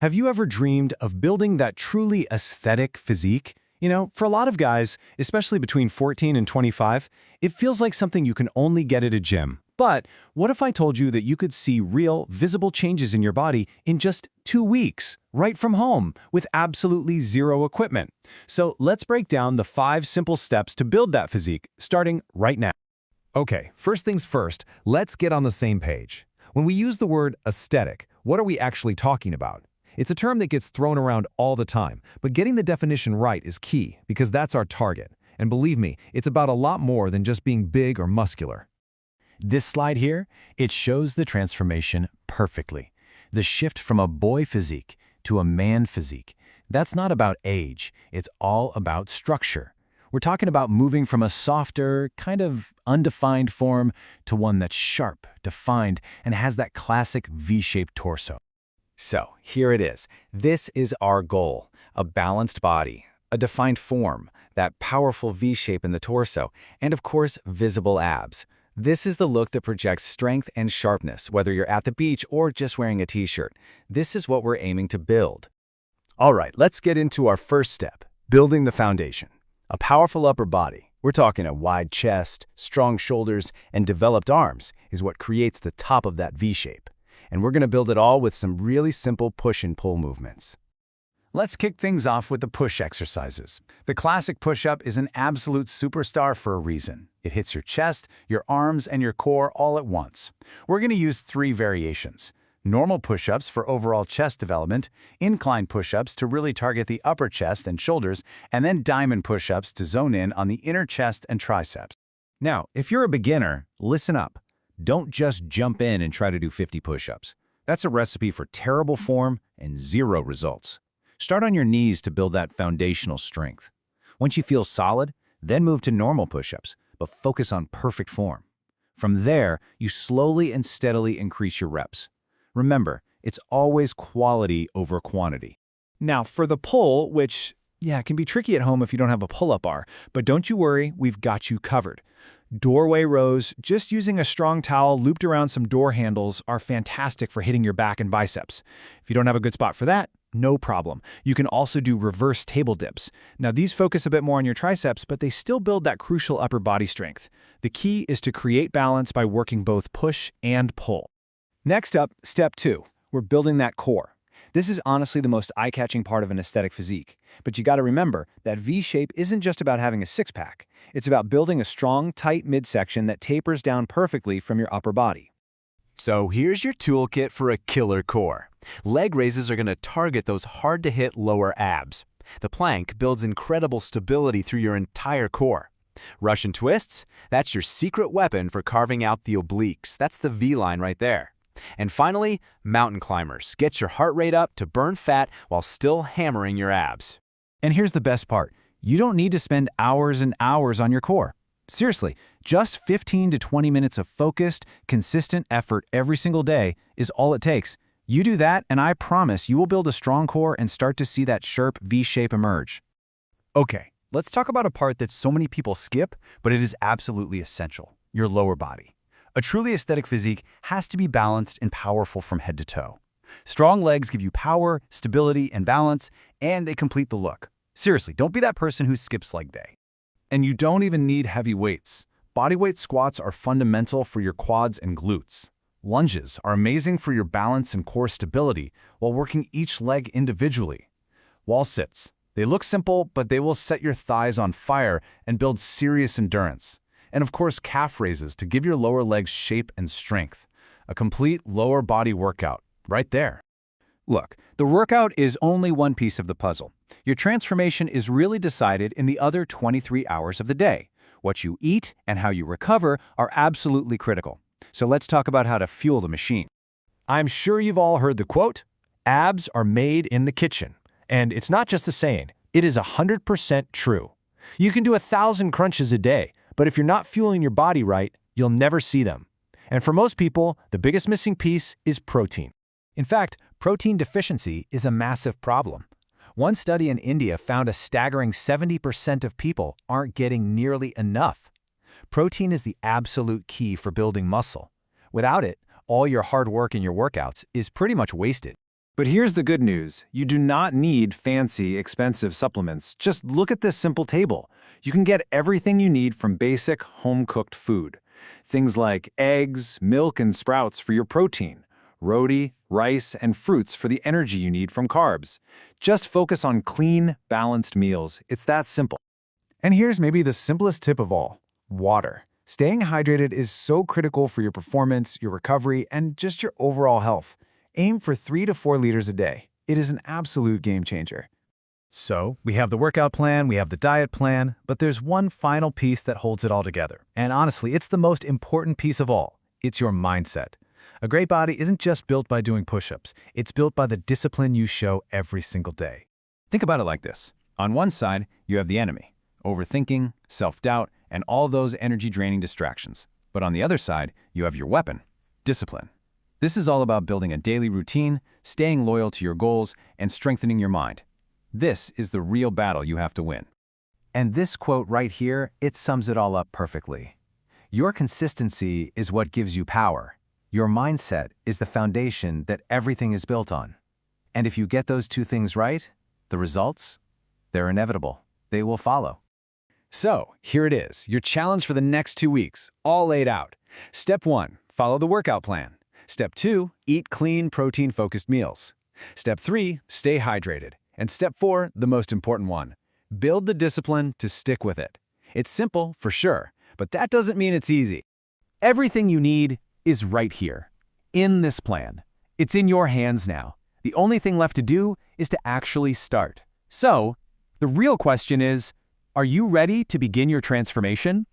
Have you ever dreamed of building that truly aesthetic physique? For a lot of guys, especially between 14 and 25, it feels like something you can only get at a gym. But what if I told you that you could see real, visible changes in your body in just 2 weeks, right from home, with absolutely zero equipment? So let's break down the 5 simple steps to build that physique, starting right now. Okay, first things first, let's get on the same page. When we use the word aesthetic, what are we actually talking about? It's a term that gets thrown around all the time, but getting the definition right is key because that's our target. And believe me, it's about a lot more than just being big or muscular. This slide here, it shows the transformation perfectly. The shift from a boy physique to a man physique. That's not about age, it's all about structure. We're talking about moving from a softer, kind of undefined form to one that's sharp, defined, and has that classic V-shaped torso. So, here it is. This is our goal. A balanced body, a defined form, that powerful V-shape in the torso, and of course, visible abs. This is the look that projects strength and sharpness, whether you're at the beach or just wearing a t-shirt. This is what we're aiming to build. All right, let's get into our first step, building the foundation. A powerful upper body, we're talking a wide chest, strong shoulders, and developed arms, is what creates the top of that V-shape. And we're going to build it all with some really simple push and pull movements. Let's kick things off with the push exercises. The classic push-up is an absolute superstar for a reason. It hits your chest, your arms, and your core all at once. We're going to use 3 variations. Normal push-ups for overall chest development, incline push-ups to really target the upper chest and shoulders, and then diamond push-ups to zone in on the inner chest and triceps. Now, if you're a beginner, listen up. Don't just jump in and try to do 50 push-ups. That's a recipe for terrible form and 0 results. Start on your knees to build that foundational strength. Once you feel solid, then move to normal push-ups, but focus on perfect form. From there, you slowly and steadily increase your reps. Remember, it's always quality over quantity. Now, for the pull, which, can be tricky at home if you don't have a pull-up bar, but don't you worry, we've got you covered. Doorway rows, just using a strong towel looped around some door handles, are fantastic for hitting your back and biceps. If you don't have a good spot for that, no problem. You can also do reverse table dips. Now, these focus a bit more on your triceps, but they still build that crucial upper body strength. The key is to create balance by working both push and pull. Next up, step 2. We're building that core. This is honestly the most eye-catching part of an aesthetic physique. But you gotta remember that V-shape isn't just about having a six-pack. It's about building a strong, tight midsection that tapers down perfectly from your upper body. So here's your toolkit for a killer core. Leg raises are going to target those hard-to-hit lower abs. The plank builds incredible stability through your entire core. Russian twists, that's your secret weapon for carving out the obliques. That's the V-line right there. And finally, mountain climbers. Get your heart rate up to burn fat while still hammering your abs. And here's the best part. You don't need to spend hours and hours on your core. Seriously, just 15 to 20 minutes of focused, consistent effort every single day is all it takes. You do that, and I promise you will build a strong core and start to see that sharp V-shape emerge. Okay, let's talk about a part that so many people skip, but it is absolutely essential: your lower body. A truly aesthetic physique has to be balanced and powerful from head to toe. Strong legs give you power, stability, and balance, and they complete the look. Seriously, don't be that person who skips leg day. And you don't even need heavy weights. Bodyweight squats are fundamental for your quads and glutes. Lunges are amazing for your balance and core stability while working each leg individually. Wall sits. They look simple, but they will set your thighs on fire and build serious endurance. And of course, calf raises to give your lower legs shape and strength. A complete lower body workout, right there. Look, the workout is only one piece of the puzzle. Your transformation is really decided in the other 23 hours of the day. What you eat and how you recover are absolutely critical. So let's talk about how to fuel the machine. I'm sure you've all heard the quote, "Abs are made in the kitchen." And it's not just a saying, it is 100% true. You can do 1,000 crunches a day, but if you're not fueling your body right, you'll never see them. And for most people, the biggest missing piece is protein. In fact, protein deficiency is a massive problem. One study in India found a staggering 70% of people aren't getting nearly enough. Protein is the absolute key for building muscle. Without it, all your hard work in your workouts is pretty much wasted. But here's the good news. You do not need fancy, expensive supplements. Just look at this simple table. You can get everything you need from basic, home-cooked food. Things like eggs, milk, and sprouts for your protein, roti, rice, and fruits for the energy you need from carbs. Just focus on clean, balanced meals. It's that simple. And here's maybe the simplest tip of all: water. Staying hydrated is so critical for your performance, your recovery, and just your overall health. Aim for 3 to 4 liters a day. It is an absolute game changer. So, we have the workout plan, we have the diet plan, but there's one final piece that holds it all together. And honestly, it's the most important piece of all. It's your mindset. A great body isn't just built by doing push-ups. It's built by the discipline you show every single day. Think about it like this. On one side, you have the enemy: overthinking, self-doubt, and all those energy-draining distractions. But on the other side, you have your weapon: discipline. This is all about building a daily routine, staying loyal to your goals, and strengthening your mind. This is the real battle you have to win. And this quote right here, it sums it all up perfectly. Your consistency is what gives you power. Your mindset is the foundation that everything is built on. And if you get those two things right, the results, they're inevitable. They will follow. So, here it is, your challenge for the next 2 weeks, all laid out. Step 1, follow the workout plan. Step 2, eat clean, protein-focused meals. Step 3, stay hydrated. And Step 4, the most important one, build the discipline to stick with it. It's simple, for sure, but that doesn't mean it's easy. Everything you need is right here, in this plan. It's in your hands now. The only thing left to do is to actually start. So, the real question is, are you ready to begin your transformation?